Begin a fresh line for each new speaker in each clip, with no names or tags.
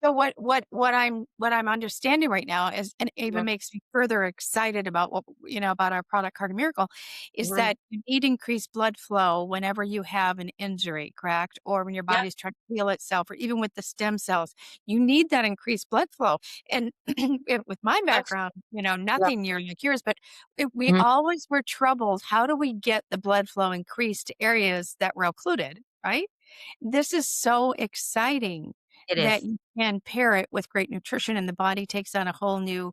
So what I'm understanding right now is, and it even
Mhm,
makes me further excited about about our product Cardi Miracle, is
mhm.
that you need increased blood flow whenever you have an injury, correct? Or when your
Yep,
body's trying to heal itself, or even with the stem cells, you need that increased blood flow. And with my
abs
background,
yep,
nothing near like yours, but we
mhm,
always were troubled. How do we get the blood flow increased to areas that were occluded, right? This is so exciting
it
that
is.
you can pair it with great nutrition and the body takes on a whole new,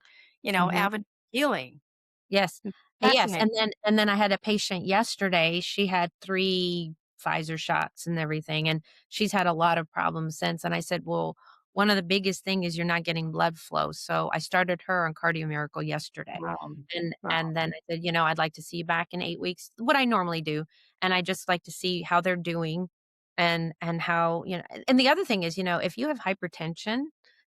Mhm.
avenue of healing.
Yes.
It's
Yes,
fascinating.
and then I had a patient yesterday, she had 3 Pfizer shots and everything, and she's had a lot of problems since, and I said, "Well, one of the biggest thing is you're not getting blood flow." So, I started her on Cardio Miracle yesterday,
Wow. Wow.
and then I said, "I'd like to see you back in 8 weeks," what I normally do, and I just like to see how they're doing and how, and the other thing is, if you have hypertension,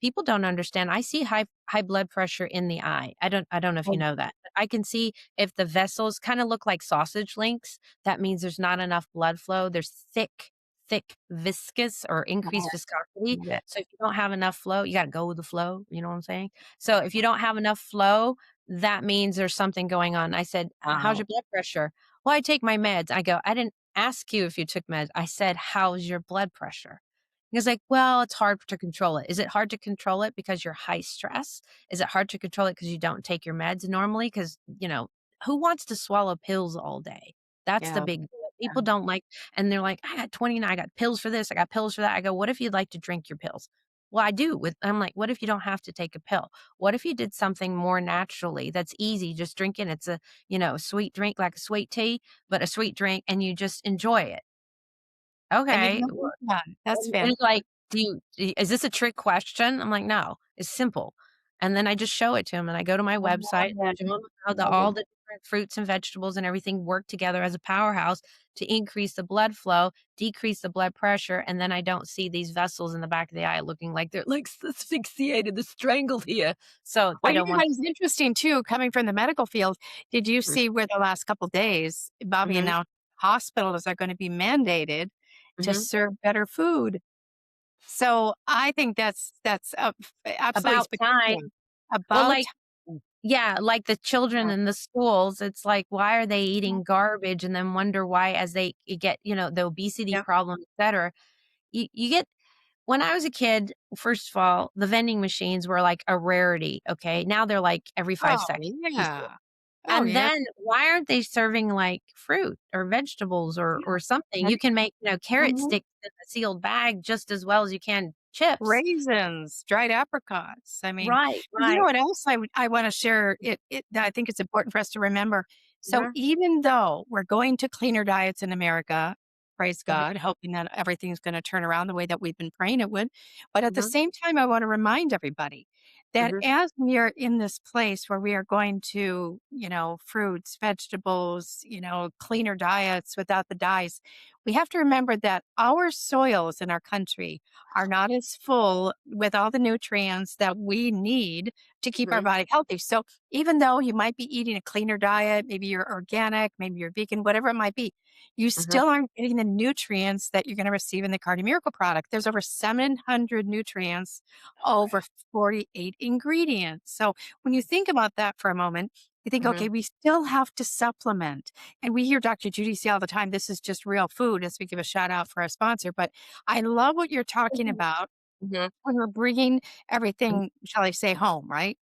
people don't understand. I see high blood pressure in the eye. I don't know if you
Oh,
know that. But I can see if the vessels kinda look like sausage links, that means there's not enough blood flow. There's thick viscous or increased
yes.
viscosity.
Love it.
So if you don't have enough flow, you gotta go with the flow, you know what I'm saying? So if you don't have enough flow, that means there's something going on. I said, "How's
Wow.
your blood pressure?" "Well, I take my meds." I go, "I didn't ask you if you took meds. I said, 'How's your blood pressure?'" He was like, "Well, it's hard to control it." Is it hard to control it because you're high stress? Is it hard to control it because you don't take your meds normally? Because who wants to swallow pills all day? That's the
Yeah.
big deal.
Yeah.
People don't like, and they're like, "I got 29, I got pills for this, I got pills for that." I go, "What if you'd like to drink your pills?" "Well, I do." I'm like, "What if you don't have to take a pill? What if you did something more naturally that's easy, just drinking? It's a, sweet drink like a sweet tea, but a sweet drink and you just enjoy it."
And you've
Okay.
never done. That's
And it's like,
fantastic.
is this a trick question?" I'm like, "No, it's simple." And then I just show it to him, and I go to my
I love
website,
it.
show him how
Love it.
all the different fruits and vegetables and everything work together as a powerhouse to increase the blood flow, decrease the blood pressure, and then I don't see these vessels in the back of the eye looking like they're, like, asphyxiated, they're strangled here. So,
Well,
I don't want.
it's interesting too, coming from the medical field. Did you
Mm,
see where the last couple days, Bobby
mhm,
announced hospitals are gonna be mandated to
mhm.
serve better food? So, I think that's absolutely
About
spectacular.
time. Well,
About
like,
time.
yeah, like the children
Yeah.
in the schools, it's like, why are they eating garbage? And then wonder why as they get, the obesity
Yep.
problem, etcetera. You get when I was a kid, first of all, the vending machines were like a rarity, okay? Now they're like every 5
Oh,
seconds, easily.
yeah. Oh,
And
yeah.
then why aren't they serving, like, fruit or vegetables
Yeah.
or something? You
Right?
can make, carrot
Mhm.
sticks in a sealed bag just as well as you can chips.
Raisins, dried apricots. I mean,
Right,
you know
right.
what else I wanna share that I think it's important for us to remember? So
Mhm,
even though we're going to cleaner diets in America, praise
mhm,
God, hoping that everything's gonna turn around the way that we've been praying it would, but at the
mhm,
same time, I wanna remind everybody that
mhm,
as we are in this place where we are going to, fruits, vegetables, cleaner diets without the dyes, we have to remember that our soils in our country are not as full with all the nutrients that we need to keep our
mhm,
body healthy. So even though you might be eating a cleaner diet, maybe you're organic, maybe you're vegan, whatever it might be, you
mhm,
still aren't getting the nutrients that you're going to receive in the Cardi Miracle product. There's over 700 nutrients, over 48 ingredients. So when you think about that for a moment, you think,
mhm,
okay, we still have to supplement. And we hear Dr. Judy say all the time, this is just real food, as we give a shout out for our sponsor. But I love what you're talking
mhm,
about
mhm.
when we're bringing everything, shall I say, home, right?